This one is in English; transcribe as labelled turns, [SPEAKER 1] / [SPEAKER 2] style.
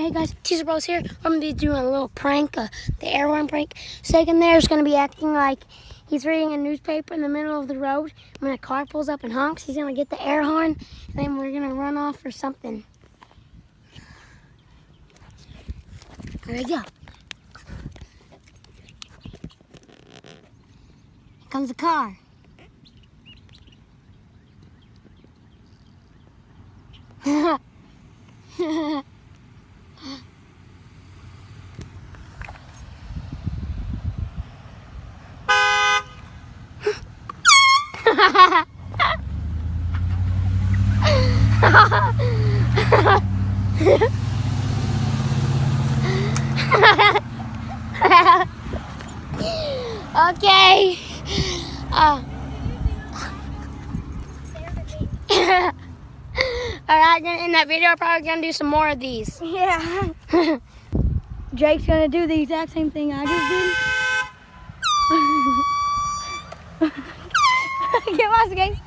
[SPEAKER 1] Alright, hey guys, Teaser Bros here. I'm going to be doing a little prank, the air horn prank. Saigen there is going to be acting like he's reading a newspaper in the middle of the road. When a car pulls up and honks, he's going to get the air horn, and then we're going to run off or something. There we go. Here comes the car. Okay. Alright, in that video, I'm probably gonna do some more of these.
[SPEAKER 2] Yeah. Drake's gonna do the exact same thing I just did. Get my skate.